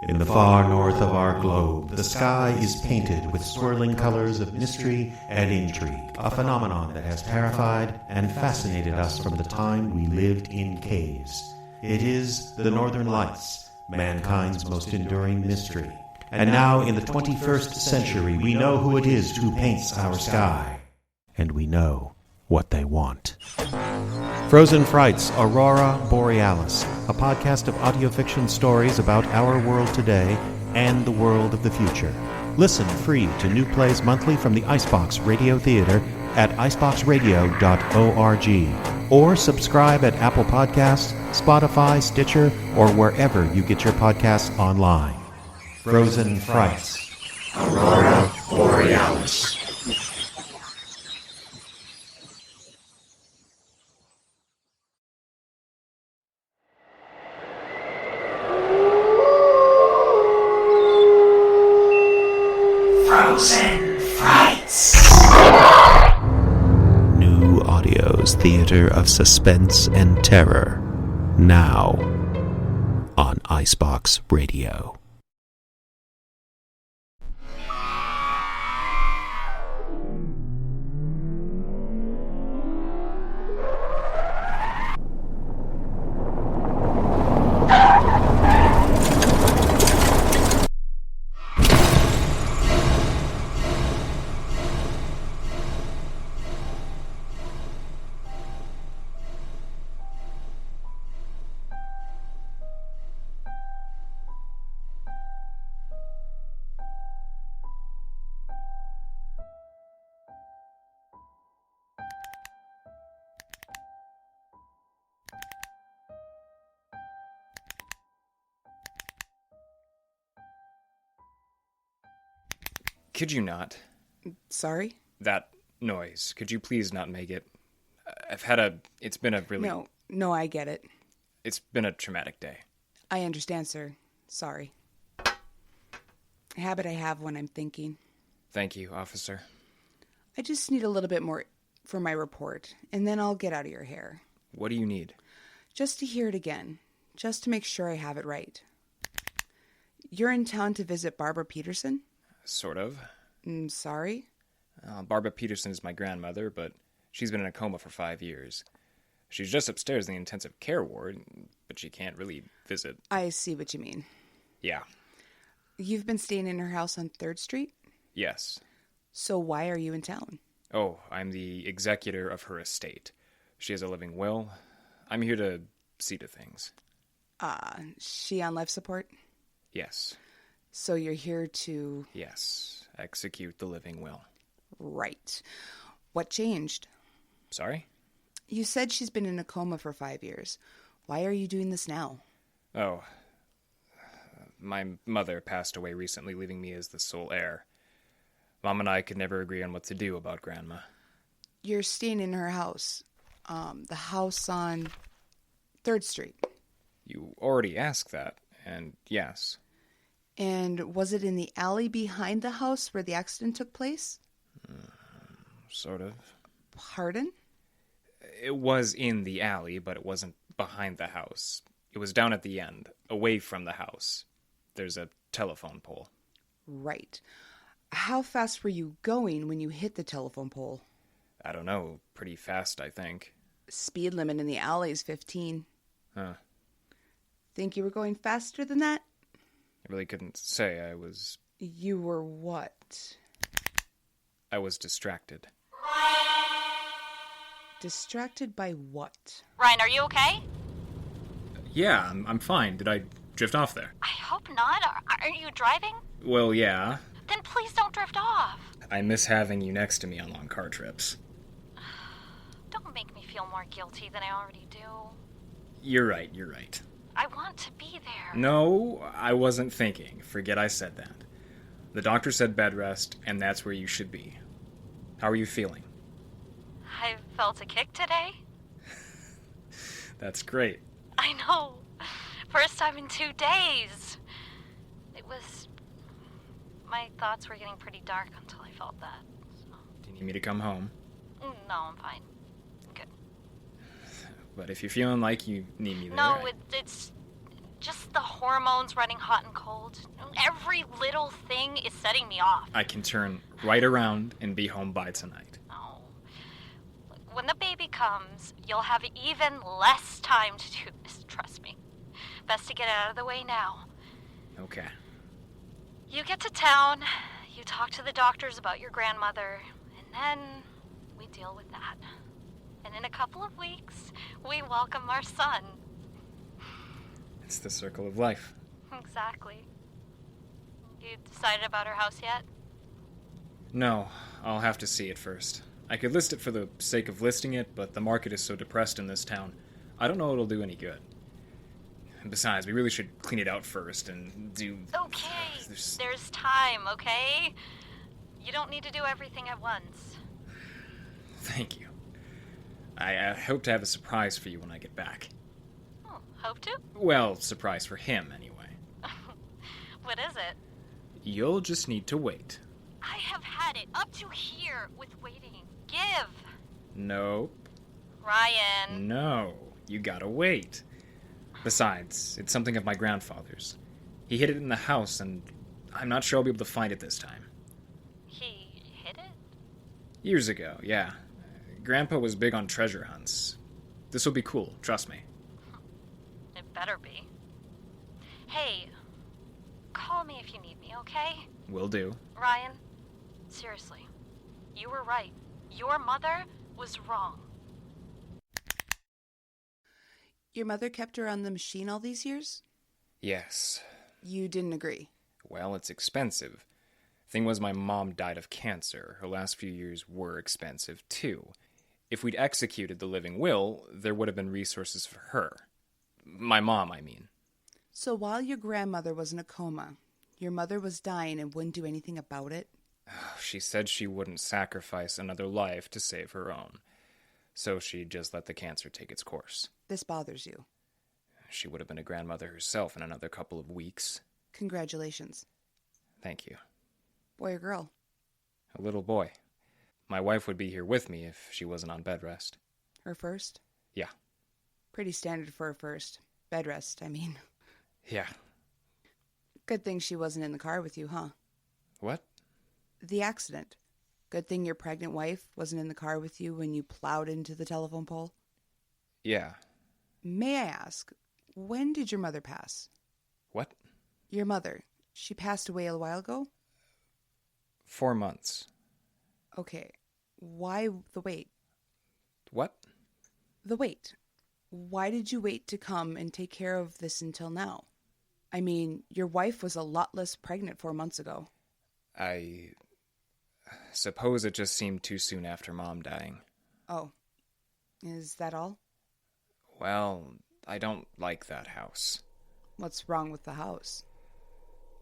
In the far north of our globe, the sky is painted with swirling colors of mystery and intrigue, a phenomenon that has terrified and fascinated us from the time we lived in caves. It is the Northern Lights, mankind's most enduring mystery. And now, in the 21st century, we know who it is who paints our sky. And we know what they want. Frozen Frights, Aurora Borealis, a podcast of audio fiction stories about our world today and the world of the future. Listen free to new plays monthly from the Icebox Radio Theater at iceboxradio.org or subscribe at Apple Podcasts, Spotify, Stitcher, or wherever you get your podcasts online. Frozen Frights, Aurora Borealis. Frozen Frights. New Audio's Theater of Suspense and Terror. Now on Icebox Radio. Could you not? Sorry? That noise. Could you please not make it? It's been a really... No, I get it. It's been a traumatic day. I understand, sir. Sorry. A habit I have when I'm thinking. Thank you, officer. I just need a little bit more for my report, and then I'll get out of your hair. What do you need? Just to hear it again. Just to make sure I have it right. You're in town to visit Barbara Peterson? Sort of. Sorry? Barbara Peterson is my grandmother, but she's been in a coma for 5 years. She's just upstairs in the intensive care ward, but she can't really visit. I see what you mean. Yeah. You've been staying in her house on 3rd Street? Yes. So why are you in town? Oh, I'm the executor of her estate. She has a living will. I'm here to see to things. She on life support? Yes. So you're here to... Yes, execute the living will. Right. What changed? Sorry? You said she's been in a coma for 5 years. Why are you doing this now? Oh, my mother passed away recently, leaving me as the sole heir. Mom and I could never agree on what to do about Grandma. You're staying in her house. The house on 3rd Street. You already asked that, and yes. And was it in the alley behind the house where the accident took place? Sort of. Pardon? It was in the alley, but it wasn't behind the house. It was down at the end, away from the house. There's a telephone pole. Right. How fast were you going when you hit the telephone pole? I don't know. Pretty fast, I think. Speed limit in the alley is 15. Huh. Think you were going faster than that? I really couldn't say. You were what? I was distracted. Distracted by what? Ryan, are you okay? Yeah, I'm fine. Did I drift off there? I hope not. Aren't you driving? Well, yeah. Then please don't drift off. I miss having you next to me on long car trips. Don't make me feel more guilty than I already do. You're right. I want to be there. No, I wasn't thinking. Forget I said that. The doctor said bed rest, and that's where you should be. How are you feeling? I felt a kick today. That's great. I know. First time in 2 days. My thoughts were getting pretty dark until I felt that. So. Do you need me to come home? No, I'm fine. Good. But if you're feeling like you need me there... No, it's Just the hormones running hot and cold. Every little thing is setting me off. I can turn right around and be home by tonight. Oh. When the baby comes, you'll have even less time to do this, trust me. Best to get it out of the way now. Okay. You get to town, you talk to the doctors about your grandmother, and then we deal with that. And in a couple of weeks, we welcome our son. It's the circle of life. Exactly. You decided about our house yet? No, I'll have to see it first. I could list it for the sake of listing it, but the market is so depressed in this town. I don't know it'll do any good. And besides, we really should clean it out first and do... Okay, there's time, okay? You don't need to do everything at once. Thank you. I hope to have a surprise for you when I get back. Oh, hope to? Well, surprise for him, anyway. What is it? You'll just need to wait. I have had it up to here with waiting. Give. Nope. Ryan. No, you gotta wait. Besides, it's something of my grandfather's. He hid it in the house, and I'm not sure I'll be able to find it this time. He hid it? Years ago, yeah. Grandpa was big on treasure hunts. This will be cool, trust me. It better be. Hey, call me if you need me, okay? Will do. Ryan, seriously, you were right. Your mother was wrong. Your mother kept her on the machine all these years? Yes. You didn't agree? Well, it's expensive. Thing was, my mom died of cancer. Her last few years were expensive, too. If we'd executed the living will, there would have been resources for her. My mom, I mean. So while your grandmother was in a coma, your mother was dying and wouldn't do anything about it? She said she wouldn't sacrifice another life to save her own. So she just let the cancer take its course. This bothers you. She would have been a grandmother herself in another couple of weeks. Congratulations. Thank you. Boy or girl? A little boy. My wife would be here with me if she wasn't on bed rest. Her first? Yeah. Pretty standard for her first. Bed rest, I mean. Yeah. Good thing she wasn't in the car with you, huh? What? The accident. Good thing your pregnant wife wasn't in the car with you when you plowed into the telephone pole? Yeah. May I ask, when did your mother pass? What? Your mother. She passed away a while ago? 4 months. Okay. Why the wait? What? The wait. Why did you wait to come and take care of this until now? I mean, your wife was a lot less pregnant 4 months ago. I suppose it just seemed too soon after Mom dying. Oh. Is that all? Well, I don't like that house. What's wrong with the house?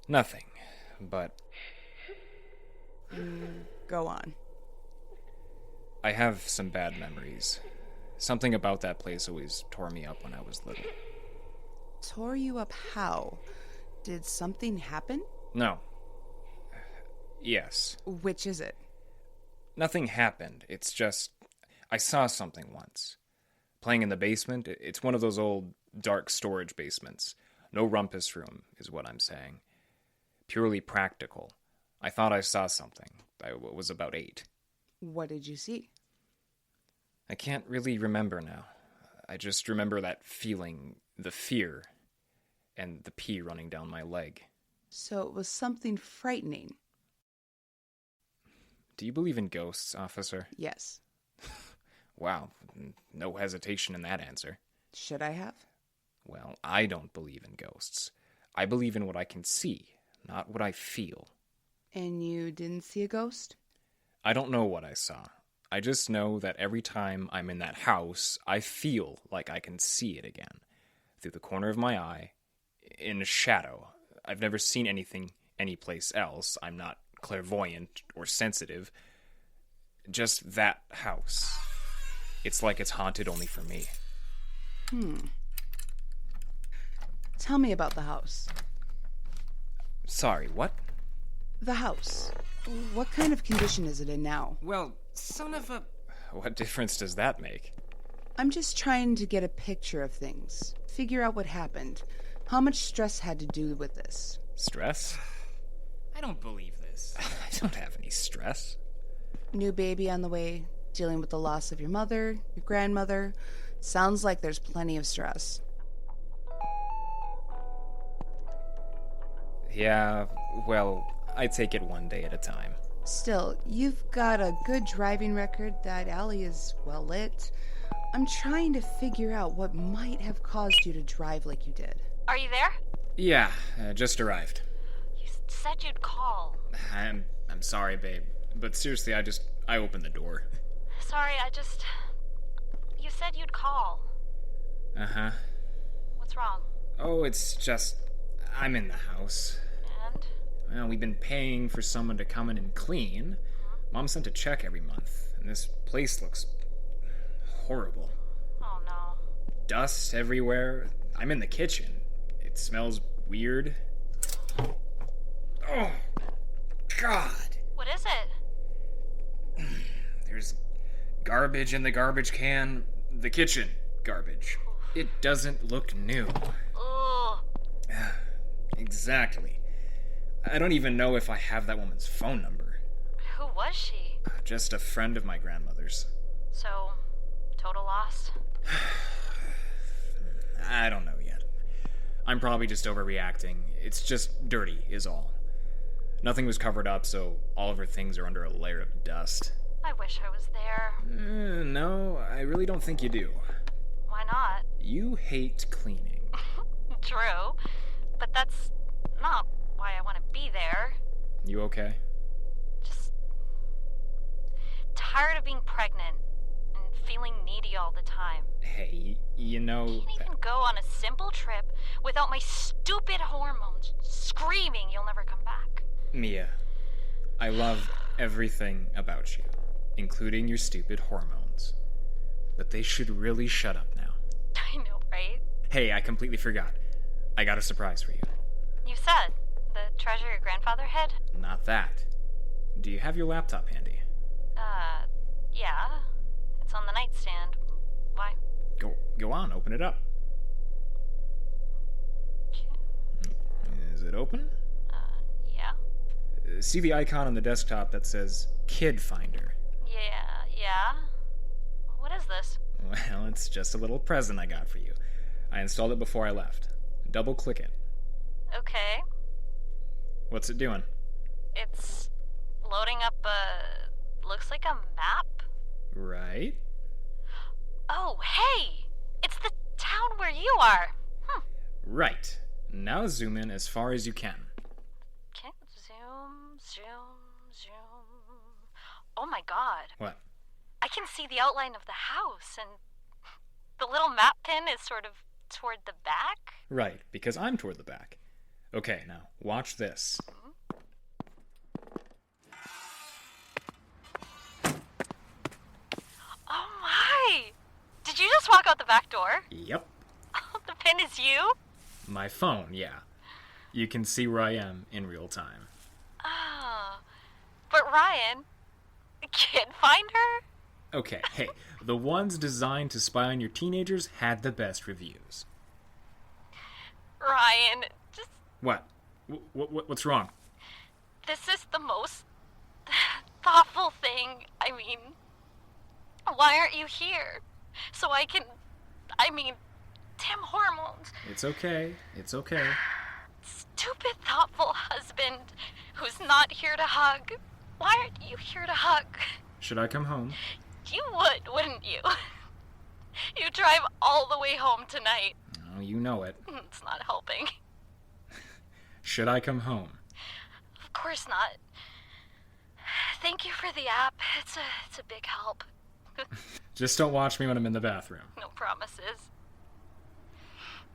Nothing, but... Go on. I have some bad memories. Something about that place always tore me up when I was little. Tore you up how? Did something happen? No. Yes. Which is it? Nothing happened. It's just... I saw something once. Playing in the basement, it's one of those old, dark storage basements. No rumpus room, is what I'm saying. Purely practical. I thought I saw something. I was about 8. What did you see? I can't really remember now. I just remember that feeling, the fear, and the pee running down my leg. So it was something frightening. Do you believe in ghosts, officer? Yes. Wow, no hesitation in that answer. Should I have? Well, I don't believe in ghosts. I believe in what I can see, not what I feel. And you didn't see a ghost? I don't know what I saw. I just know that every time I'm in that house, I feel like I can see it again. Through the corner of my eye, in a shadow. I've never seen anything anyplace else. I'm not clairvoyant or sensitive. Just that house. It's like it's haunted only for me. Tell me about the house. Sorry, what? The house. What kind of condition is it in now? Well, son of a... What difference does that make? I'm just trying to get a picture of things. Figure out what happened. How much stress had to do with this? Stress? I don't believe this. I don't have any stress. New baby on the way, dealing with the loss of your mother, your grandmother. Sounds like there's plenty of stress. Yeah, well, I take it one day at a time. Still, you've got a good driving record. That alley is well lit. I'm trying to figure out what might have caused you to drive like you did. Are you there? Yeah, just arrived. You said you'd call. I'm sorry, babe. But seriously, I opened the door. Sorry, You said you'd call. Uh-huh. What's wrong? Oh, it's just... I'm in the house. And? Well, we've been paying for someone to come in and clean. Mom sent a check every month, and this place looks horrible. Oh, no. Dust everywhere. I'm in the kitchen. It smells weird. Oh, God. What is it? There's garbage in the garbage can. The kitchen garbage. It doesn't look new. Ugh. Exactly. I don't even know if I have that woman's phone number. Who was she? Just a friend of my grandmother's. So, total loss? I don't know yet. I'm probably just overreacting. It's just dirty, is all. Nothing was covered up, so all of her things are under a layer of dust. I wish I was there. No, I really don't think you do. Why not? You hate cleaning. True, but that's not why I want to be there. You okay? Just tired of being pregnant and feeling needy all the time. Hey, you know... Can't even go on a simple trip without my stupid hormones screaming you'll never come back. Mia, I love everything about you, including your stupid hormones. But they should really shut up now. I know, right? Hey, I completely forgot. I got a surprise for you. You said the treasure your grandfather hid? Not that. Do you have your laptop handy? Yeah. It's on the nightstand. Why? Go on, open it up. Is it open? Yeah. See the icon on the desktop that says Kid Finder. Yeah. What is this? Well, it's just a little present I got for you. I installed it before I left. Double click it. Okay. What's it doing? It's loading up looks like a map? Right? Oh, hey! It's the town where you are! Right. Now zoom in as far as you can. Okay, zoom. Oh my god. What? I can see the outline of the house, and the little map pin is sort of toward the back? Right, because I'm toward the back. Okay, now, watch this. Oh my! Did you just walk out the back door? Yep. Oh, the pin is you? My phone, yeah. You can see where I am in real time. Oh. But Ryan, Kid Finder? Okay, hey, the ones designed to spy on your teenagers had the best reviews. Ryan, just... What? What's wrong? This is the most thoughtful thing. I mean, why aren't you here? So I can... damn hormones. It's okay. Stupid, thoughtful husband who's not here to hug. Why aren't you here to hug? Should I come home? You would, wouldn't you? You drive all the way home tonight. Oh, you know it. It's not helping. Should I come home? Of course not. Thank you for the app. It's a big help. Just don't watch me when I'm in the bathroom. No promises.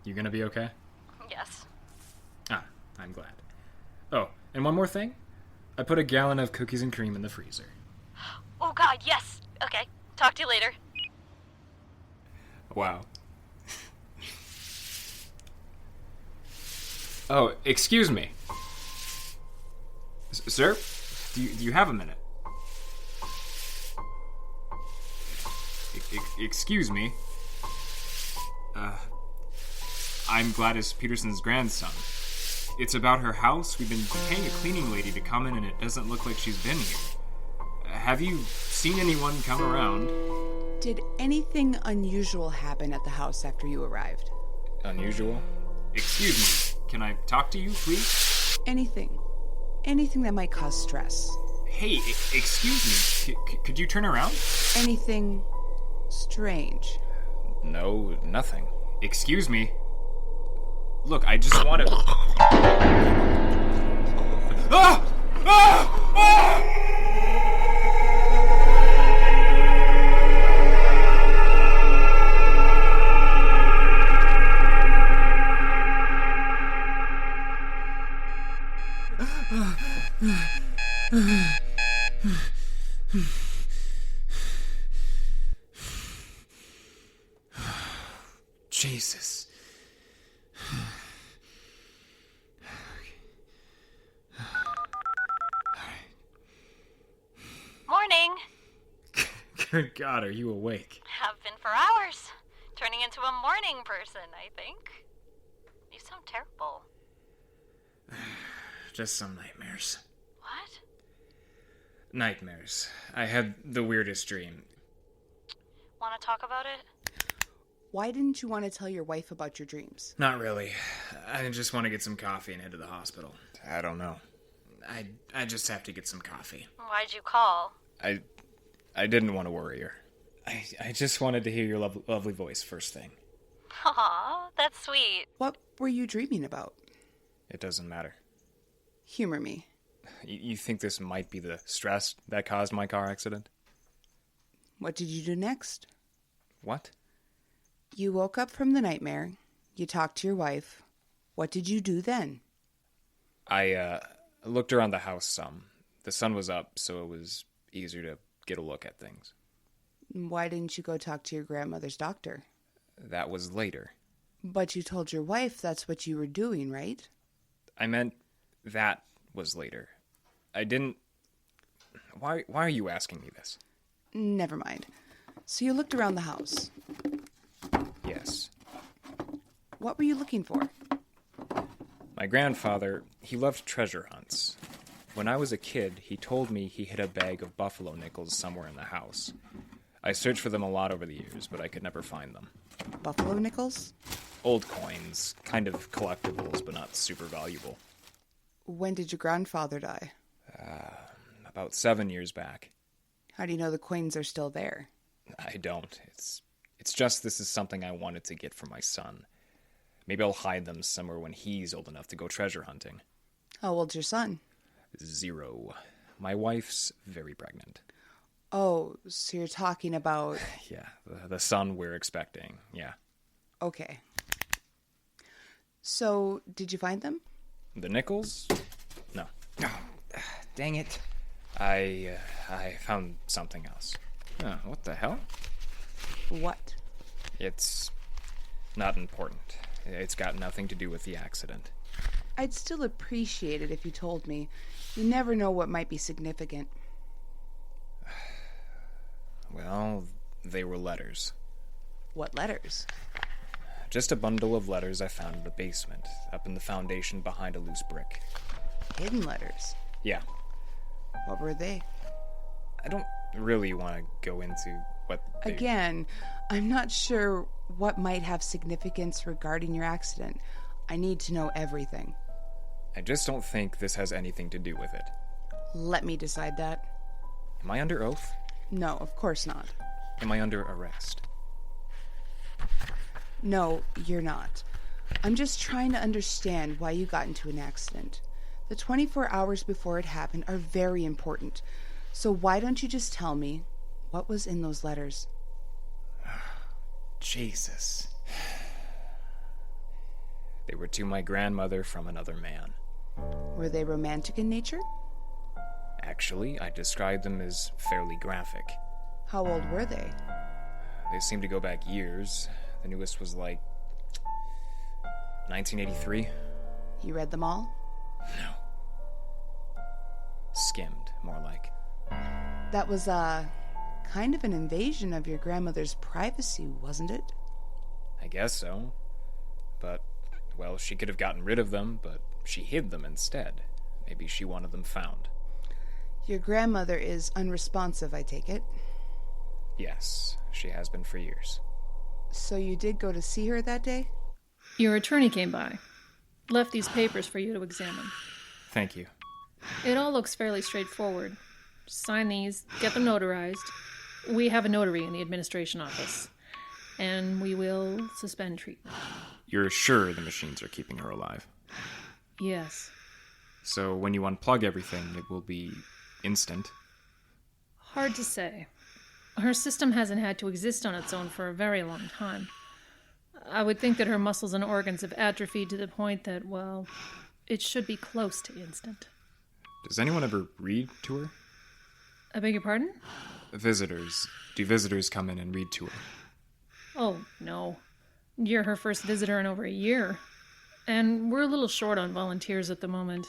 You gonna be okay? Yes. Ah, I'm glad. Oh, and one more thing. I put a gallon of cookies and cream in the freezer. Oh god, yes. Okay, talk to you later. Wow. Oh, excuse me. Sir? Do you have a minute? Excuse me. I'm Gladys Peterson's grandson. It's about her house. We've been paying a cleaning lady to come in, and it doesn't look like she's been here. Have you seen anyone come around? Did anything unusual happen at the house after you arrived? Unusual? Excuse me. Can I talk to you, please? Anything. Anything that might cause stress. Hey, excuse me. Could you turn around? Anything strange. No, nothing. Excuse me. Look, I just want to... Ah! Ah! Ah! Jesus. Morning. Good God, are you awake? Have been for hours. Turning into a morning person, I think. You sound terrible. Just some nightmares. What? Nightmares. I had the weirdest dream. Want to talk about it? Why didn't you want to tell your wife about your dreams? Not really. I just want to get some coffee and head to the hospital. I don't know. I just have to get some coffee. Why'd you call? I didn't want to worry her. I just wanted to hear your lovely voice first thing. Aw, that's sweet. What were you dreaming about? It doesn't matter. Humor me. You think this might be the stress that caused my car accident? What did you do next? What? You woke up from the nightmare. You talked to your wife. What did you do then? I looked around the house some. The sun was up, so it was easier to get a look at things. Why didn't you go talk to your grandmother's doctor? That was later. But you told your wife that's what you were doing, right? I meant that was later. I didn't... Why are you asking me this? Never mind. So you looked around the house. Yes. What were you looking for? My grandfather, he loved treasure hunts. When I was a kid, he told me he hid a bag of buffalo nickels somewhere in the house. I searched for them a lot over the years, but I could never find them. Buffalo nickels? Old coins, kind of collectibles, but not super valuable. When did your grandfather die? About 7 years back. How do you know the coins are still there? I don't. It's just this is something I wanted to get for my son. Maybe I'll hide them somewhere when he's old enough to go treasure hunting. How old's your son? 0. My wife's very pregnant. Oh, so you're talking about... Yeah, the son we're expecting, yeah. Okay. So, did you find them? The nickels? No. Oh, dang it. I found something else. What the hell? What? It's not important. It's got nothing to do with the accident. I'd still appreciate it if you told me. You never know what might be significant. Well, they were letters. What letters? Just a bundle of letters I found in the basement, up in the foundation behind a loose brick. Hidden letters? Yeah. What were they? I don't really want to go into what they... Again, I'm not sure what might have significance regarding your accident. I need to know everything. I just don't think this has anything to do with it. Let me decide that. Am I under oath? No, of course not. Am I under arrest? No, you're not. I'm just trying to understand why you got into an accident. The 24 hours before it happened are very important. So why don't you just tell me what was in those letters? Jesus. They were to my grandmother from another man. Were they romantic in nature? Actually, I described them as fairly graphic. How old were they? They seem to go back years. The newest was like 1983. You read them all? No. Skimmed, more like. That was, kind of an invasion of your grandmother's privacy, wasn't it? I guess so. But Well, she could have gotten rid of them, but she hid them instead. Maybe she wanted them found. Your grandmother is unresponsive, I take it. Yes, she has been for years. So you did go to see her that day? Your attorney came by. Left these papers for you to examine. Thank you. It all looks fairly straightforward. Sign these, get them notarized. We have a notary in the administration office. And we will suspend treatment. You're sure the machines are keeping her alive? Yes. So when you unplug everything, it will be instant? Hard to say. Her system hasn't had to exist on its own for a very long time. I would think that her muscles and organs have atrophied to the point that, well, it should be close to instant. Does anyone ever read to her? I beg your pardon? Visitors. Do visitors come in and read to her? Oh, no. You're her first visitor in over a year. And we're a little short on volunteers at the moment.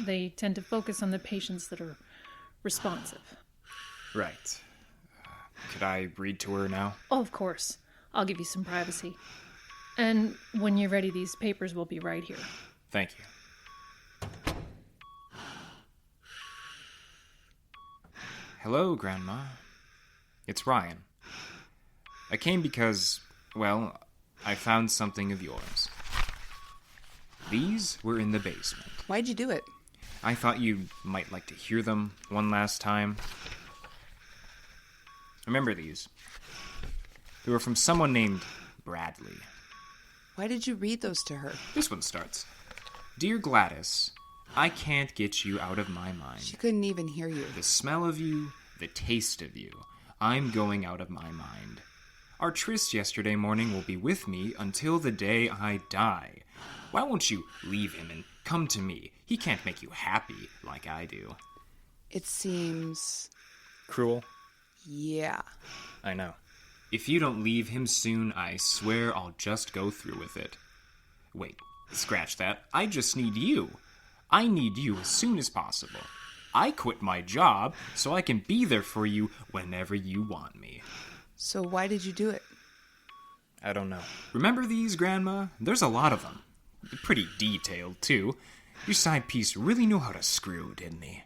They tend to focus on the patients that are responsive. Right. Could I read to her now? Oh, of course. I'll give you some privacy. And when you're ready, these papers will be right here. Thank you. Hello, Grandma. It's Ryan. I came because, well, I found something of yours. These were in the basement. Why'd you do it? I thought you might like to hear them one last time. Remember these? They were from someone named Bradley. Why did you read those to her? This one starts. Dear Gladys, I can't get you out of my mind. She couldn't even hear you. The smell of you, the taste of you. I'm going out of my mind. Our tryst yesterday morning will be with me until the day I die. Why won't you leave him and come to me? He can't make you happy like I do. It seems... Cruel? Yeah. I know. If you don't leave him soon, I swear I'll just go through with it. Wait, scratch that. I just need you. I need you as soon as possible. I quit my job so I can be there for you whenever you want me. So why did you do it? I don't know. Remember these, Grandma? There's a lot of them. Pretty detailed, too. Your side piece really knew how to screw, didn't he?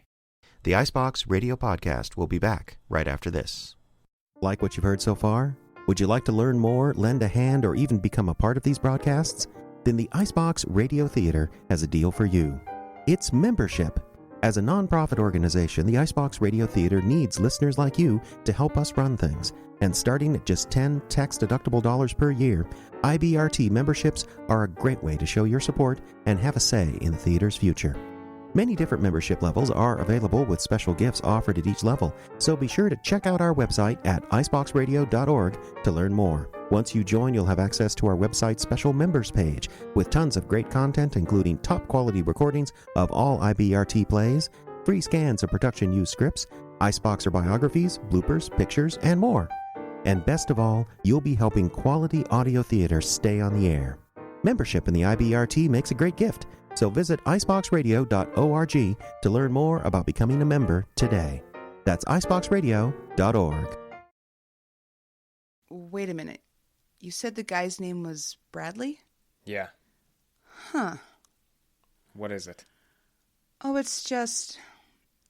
The Icebox Radio Podcast will be back right after this. Like what you've heard so far? Would you like to learn more, lend a hand, or even become a part of these broadcasts? Then the Icebox Radio Theater has a deal for you. It's membership. As a nonprofit organization, the Icebox Radio Theater needs listeners like you to help us run things. And starting at just 10 tax-deductible dollars per year, IBRT memberships are a great way to show your support and have a say in the theater's future. Many different membership levels are available with special gifts offered at each level, so be sure to check out our website at iceboxradio.org to learn more. Once you join, you'll have access to our website's special members page with tons of great content, including top-quality recordings of all IBRT plays, free scans of production-used scripts, Iceboxer biographies, bloopers, pictures, and more. And best of all, you'll be helping quality audio theater stay on the air. Membership in the IBRT makes a great gift, so visit iceboxradio.org to learn more about becoming a member today. That's iceboxradio.org. Wait a minute. You said the guy's name was Bradley? Yeah. Huh. What is it? Oh, it's just...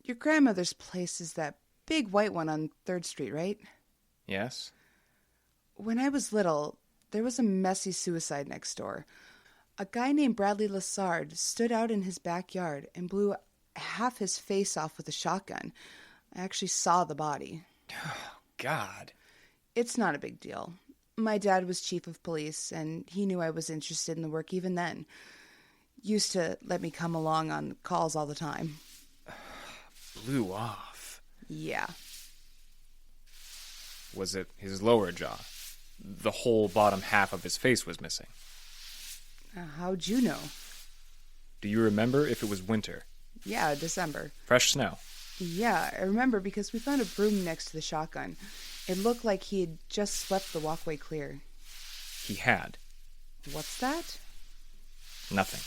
Your grandmother's place is that big white one on 3rd Street, right? Yes? When I was little, there was a messy suicide next door. A guy named Bradley Lassard stood out in his backyard and blew half his face off with a shotgun. I actually saw the body. Oh, God. It's not a big deal. My dad was chief of police, and he knew I was interested in the work even then. Used to let me come along on calls all the time. Blew off. Yeah. Was it his lower jaw? The whole bottom half of his face was missing. How'd you know? Do you remember if it was winter? Yeah, December. Fresh snow? Yeah, I remember because we found a broom next to the shotgun. It looked like he had just swept the walkway clear. He had. What's that? Nothing.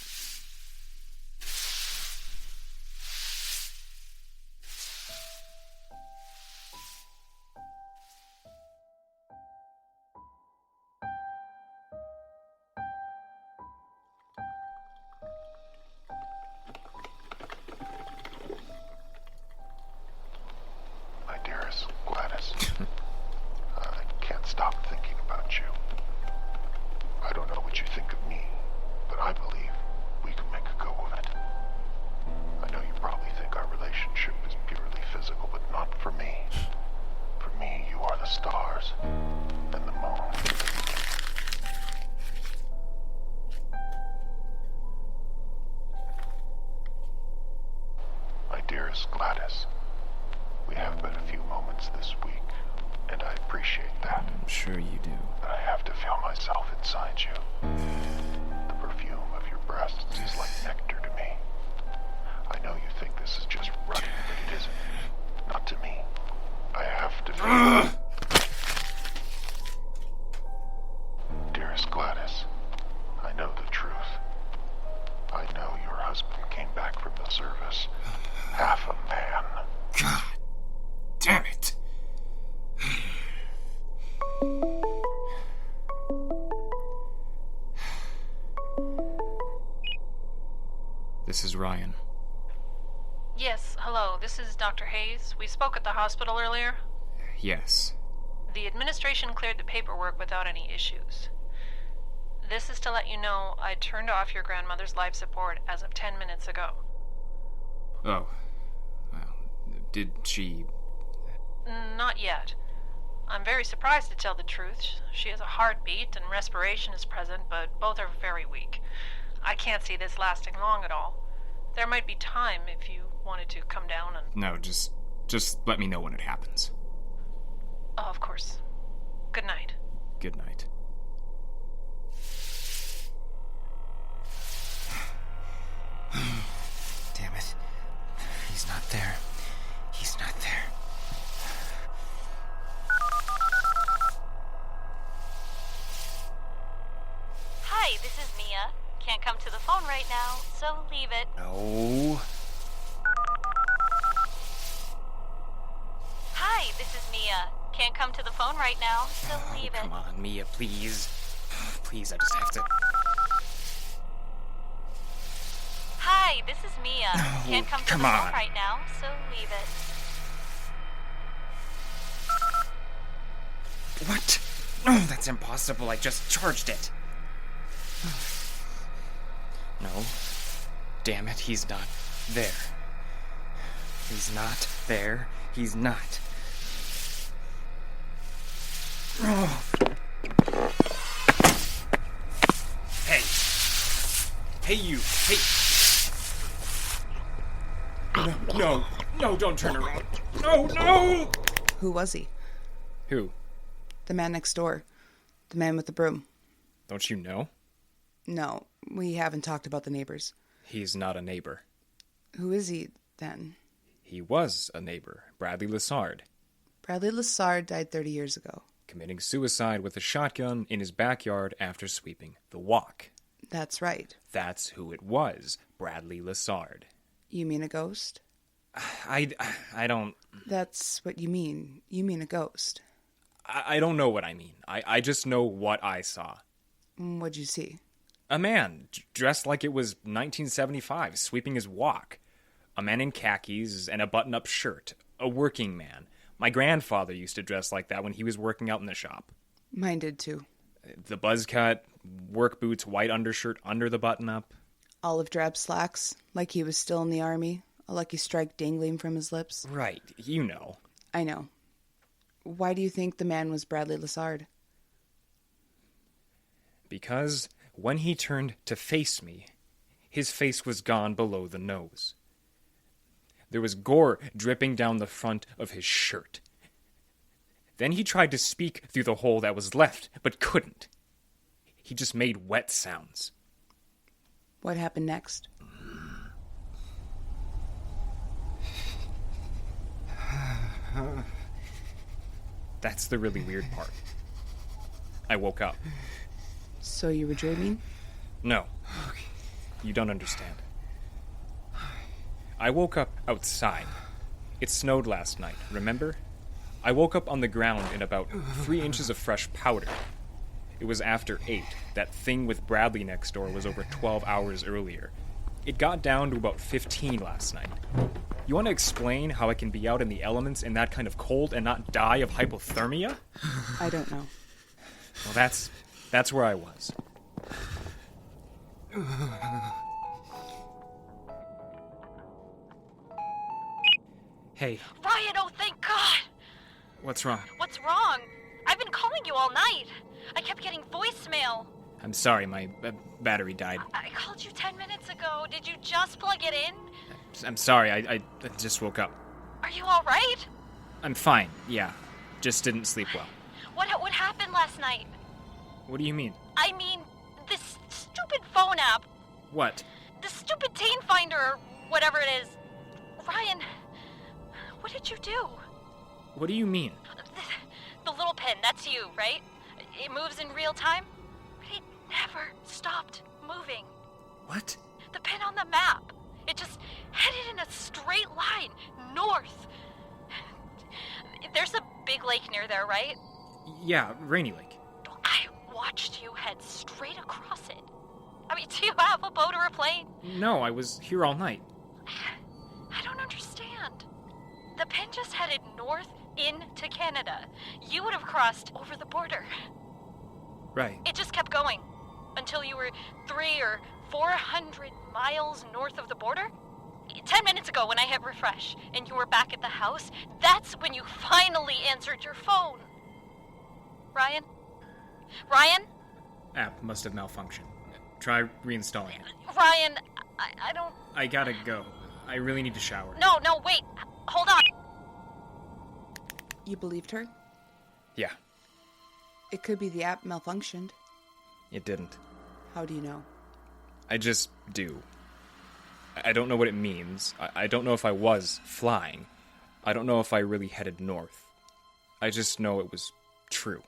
Dearest Gladys, we have but a few moments this week, and I appreciate that. I'm sure you do. But I have to feel myself inside you. The perfume of your breasts is like nectar to me. I know you think this is just running, but it isn't. Not to me. I have to feel Dearest Gladys, I know the truth. I know your husband came back from the service. Half a man. God damn it. This is Ryan. Yes, hello. This is Dr. Hayes. We spoke at the hospital earlier. Yes. The administration cleared the paperwork without any issues. This is to let you know I turned off your grandmother's life support as of 10 minutes ago. Oh. Well, did she... Not yet. I'm very surprised to tell the truth. She has a heartbeat and respiration is present, but both are very weak. I can't see this lasting long at all. There might be time if you wanted to come down and... No, just let me know when it happens. Oh, of course. Good night. Good night. Damn it. He's not there. He's not there. Hi, this is Mia. Can't come to the phone right now, so leave it. No. Hi, this is Mia. Can't come to the phone right now, so leave it. Come on, Mia, please. Please, I just have to... Hi, this is Mia. Can't come to the come phone on. right now, so leave it. What? No, that's impossible. I just charged it. No. Damn it, he's not there. He's not there. He's not. Oh. Hey. Hey, you. Hey. No, don't turn around. No! Who was he? Who? The man next door. The man with the broom. Don't you know? No, we haven't talked about the neighbors. He's not a neighbor. Who is he, then? He was a neighbor, Bradley Lessard, Bradley Lessard died 30 years ago. committing suicide with a shotgun in his backyard after sweeping the walk. That's right. That's who it was, Bradley Lessard. You mean a ghost? I don't... That's what you mean. You mean a ghost. I don't know what I mean. I just know what I saw. What'd you see? A man, dressed like it was 1975, sweeping his walk. A man in khakis and a button-up shirt. A working man. My grandfather used to dress like that when he was working out in the shop. Mine did too. The buzz cut, work boots, white undershirt under the button-up. Olive drab slacks, like he was still in the army. A lucky strike dangling from his lips. Right, you know. I know. Why do you think the man was Bradley Lessard? Because when he turned to face me, his face was gone below the nose. There was gore dripping down the front of his shirt. Then he tried to speak through the hole that was left, but couldn't. He just made wet sounds. What happened next? That's the really weird part. I woke up. So you were dreaming? No. You don't understand. I woke up outside. It snowed last night, remember? I woke up on the ground in about 3 inches of fresh powder. It was after 8. That thing with Bradley next door was over 12 hours earlier. It got down to about 15 last night. You want to explain how I can be out in the elements in that kind of cold and not die of hypothermia? I don't know. Well, that's where I was. Hey, Ryan, oh thank God! what's wrong? What's wrong? I've been calling you all night. I kept getting voicemail. I'm sorry, my battery died. I called you 10 minutes ago. Did you just plug it in? I'm sorry, I just woke up. Are you all right? I'm fine, yeah. Just didn't sleep well. What happened last night? What do you mean? I mean, this stupid phone app. What? The stupid teen finder or whatever it is. Ryan, what did you do? What do you mean? The little pin, that's you, right? It moves in real time? But it never stopped moving. What? The pin on the map. It just headed in a straight line, north. There's a big lake near there, right? Yeah, Rainy Lake. I watched you head straight across it. I mean, do you have a boat or a plane? No, I was here all night. I don't understand. The pin just headed north into Canada. You would have crossed over the border. Right. It just kept going until you were 300 or 400 miles north of the border. 10 minutes ago when I hit refresh and you were back at the house, that's when you finally answered your phone. Ryan? Ryan? App must have malfunctioned. Try reinstalling it. Ryan, I don't... I gotta go. I really need to shower. No, wait. Hold on. You believed her? Yeah, It could be the app malfunctioned. it didn't. How do you know? I just do. I don't know what it means. I don't know if I was flying. I don't know if I really headed north. I just know it was true.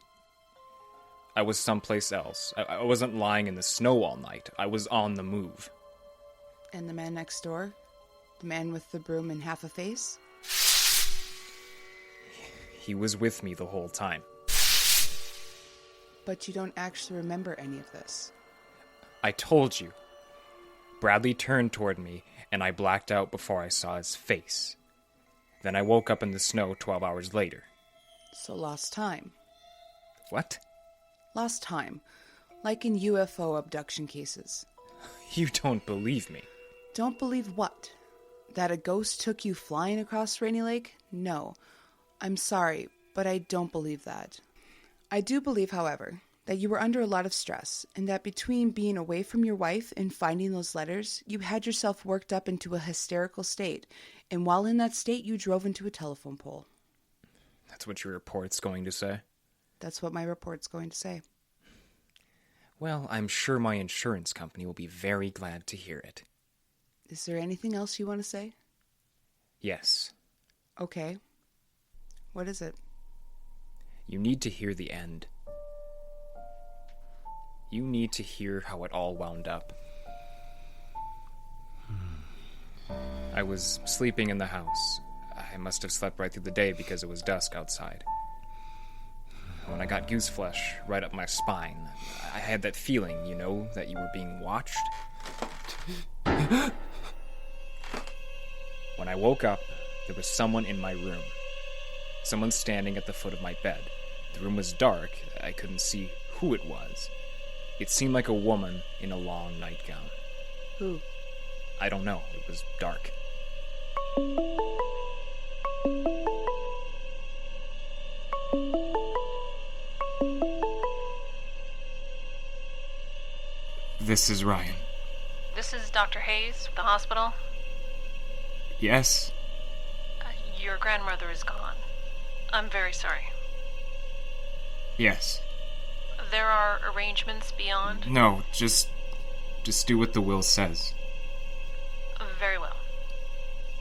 I was someplace else. I wasn't lying in the snow all night. I was on the move. And the man next door? The man with the broom and half a face? He was with me the whole time. But you don't actually remember any of this. I told you. Bradley turned toward me, and I blacked out before I saw his face. Then I woke up in the snow 12 hours later. So lost time. What? Lost time. Like in UFO abduction cases. You don't believe me. Don't believe what? That a ghost took you flying across Rainy Lake? No. I'm sorry, but I don't believe that. I do believe, however, that you were under a lot of stress, and that between being away from your wife and finding those letters, you had yourself worked up into a hysterical state, and while in that state, you drove into a telephone pole. That's what your report's going to say? That's what my report's going to say. Well, I'm sure my insurance company will be very glad to hear it. Is there anything else you want to say? Yes. Okay. What is it? You need to hear the end. You need to hear how it all wound up. I was sleeping in the house. I must have slept right through the day because it was dusk outside. When I got goose flesh right up my spine, I had that feeling, you know, that you were being watched. When I woke up, there was someone in my room. Someone standing at the foot of my bed. The room was dark. I couldn't see who it was. It seemed like a woman in a long nightgown. Who? I don't know. It was dark. This is Ryan. This is Dr. Hayes, the hospital. Yes? Your grandmother is gone. I'm very sorry. Yes. There are arrangements beyond? No, just do what the will says. Very well.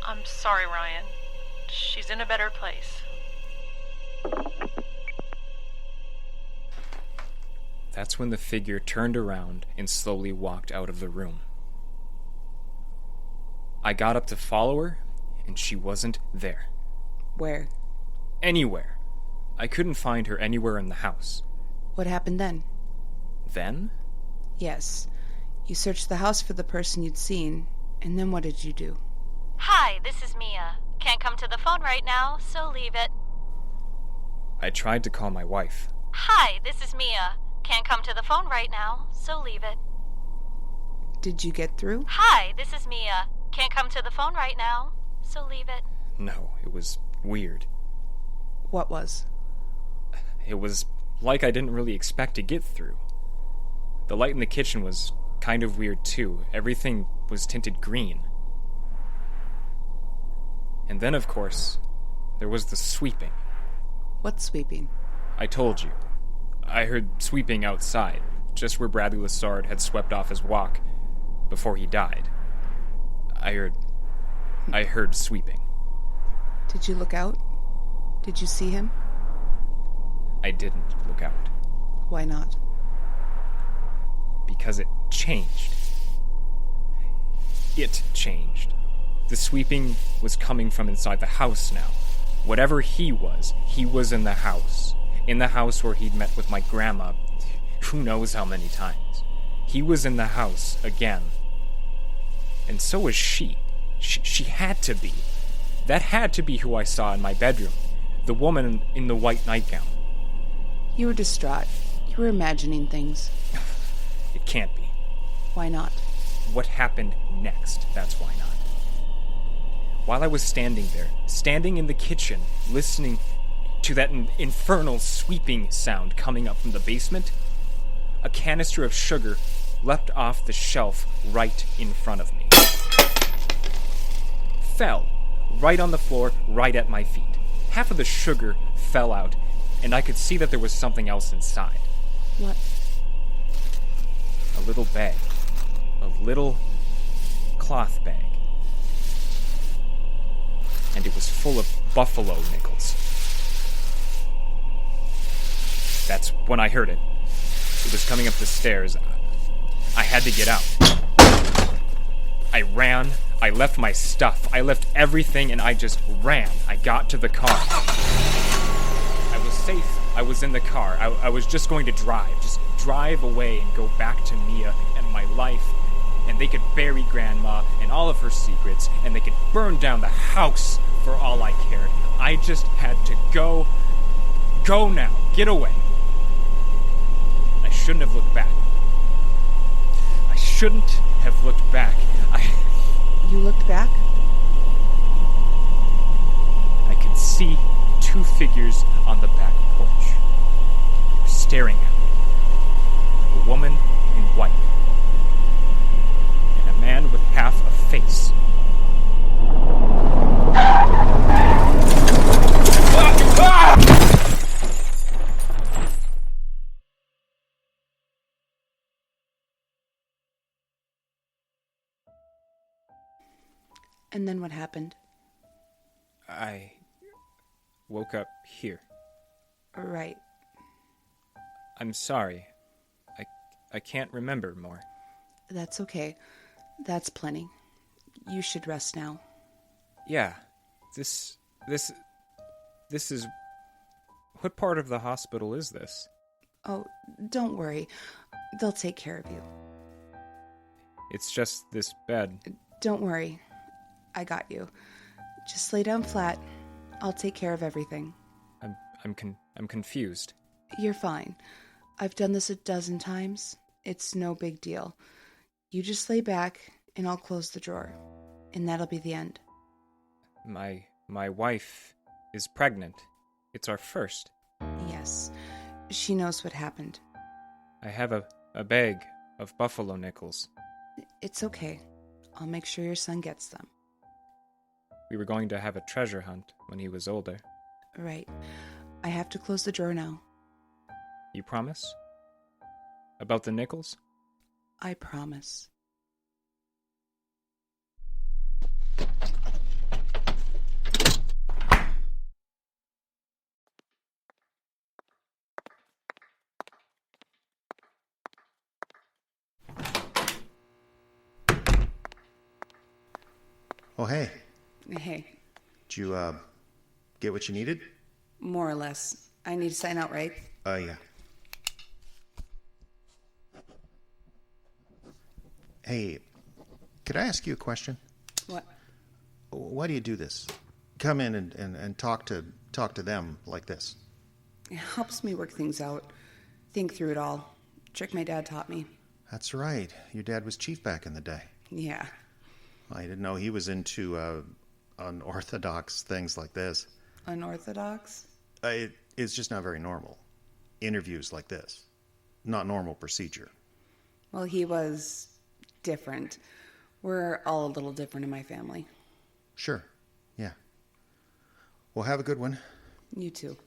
I'm sorry, Ryan. She's in a better place. That's when the figure turned around and slowly walked out of the room. I got up to follow her, and she wasn't there. Where? Anywhere. I couldn't find her anywhere in the house. What happened then? Then? Yes. You searched the house for the person you'd seen, and then what did you do? Hi, this is Mia. Can't come to the phone right now, so leave it. I tried to call my wife. Hi, this is Mia. Can't come to the phone right now, so leave it. Did you get through? Hi, this is Mia. Can't come to the phone right now, so leave it. No, it was weird. What was? It was like I didn't really expect to get through. The light in the kitchen was kind of weird too. Everything was tinted green. And then, of course, there was the sweeping. What sweeping? I told you. I heard sweeping outside, just where Bradley Lassard had swept off his walk before he died. I heard sweeping. Did you look out? Did you see him? I didn't look out. Why not? Because it changed. It changed. The sweeping was coming from inside the house now. Whatever he was in the house. In the house where he'd met with my grandma who knows how many times. He was in the house again. And so was she. She had to be. That had to be who I saw in my bedroom. The woman in the white nightgown. You were distraught. You were imagining things. It can't be. Why not? What happened next, that's why not. While I was standing there, standing in the kitchen, listening to that infernal sweeping sound coming up from the basement, a canister of sugar leapt off the shelf right in front of me. Fell right on the floor, right at my feet. Half of the sugar fell out, and I could see that there was something else inside. What? A little bag. A little cloth bag. And it was full of buffalo nickels. That's when I heard it. It was coming up the stairs. I had to get out. I ran. I left my stuff. I left everything and I just ran. I got to the car. I was safe. I was in the car. I was just going to drive. Just drive away and go back to Mia and my life. And they could bury Grandma and all of her secrets. And they could burn down the house for all I cared. I just had to go. Go now. Get away. I shouldn't have looked back. I shouldn't have looked back. You looked back? I could see two figures on the back porch. They were staring at me. A woman in white. And a man with half a face. And then what happened? I woke up here. Right. I'm sorry. I can't remember more. That's okay. That's plenty. You should rest now. Yeah. This is... What part of the hospital is this? Oh, don't worry. They'll take care of you. It's just this bed. Don't worry. I got you. Just lay down flat. I'll take care of everything. I'm confused. You're fine. I've done this 12 times. It's no big deal. You just lay back, and I'll close the drawer. And that'll be the end. My wife is pregnant. It's our first. Yes. She knows what happened. I have a bag of buffalo nickels. It's okay. I'll make sure your son gets them. We were going to have a treasure hunt when he was older. Right. I have to close the drawer now. You promise? About the nickels? I promise. Oh, hey. Hey. Did you, get what you needed? More or less. I need to sign out, right? Yeah. Hey, could I ask you a question? What? Why do you do this? Come in and talk to them like this. It helps me work things out. Think through it all. Trick my dad taught me. That's right. Your dad was chief back in the day. Yeah. I didn't know he was into unorthodox things like this. Unorthodox? It's just not very normal. Interviews like this. Not normal procedure. Well, he was different. We're all a little different in my family. Sure. Yeah. Well, have a good one. You too.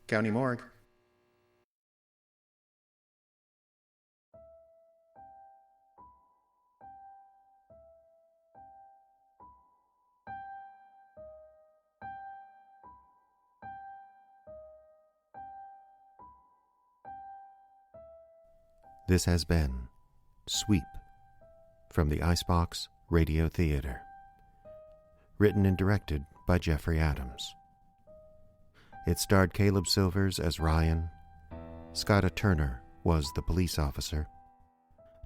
County Morgue. This has been Sweep from the Icebox Radio Theater. Written and directed by Jeffrey Adams. It starred Caleb Silvers as Ryan. Scotta Turner was the police officer.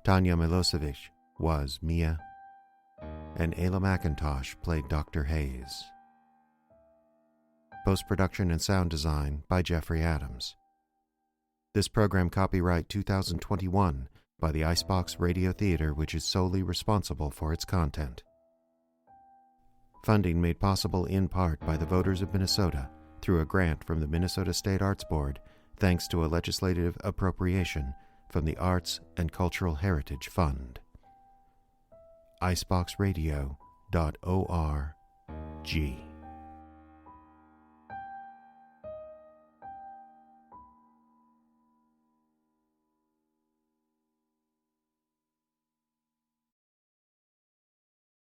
Tanja Milovich was Mia. And Aela Mackintosh played Dr. Hayes. Post-production and sound design by Jeffrey Adams. This program copyright 2021 by the Icebox Radio Theater, which is solely responsible for its content. Funding made possible in part by the voters of Minnesota through a grant from the Minnesota State Arts Board, thanks to a legislative appropriation from the Arts and Cultural Heritage Fund. iceboxradio.org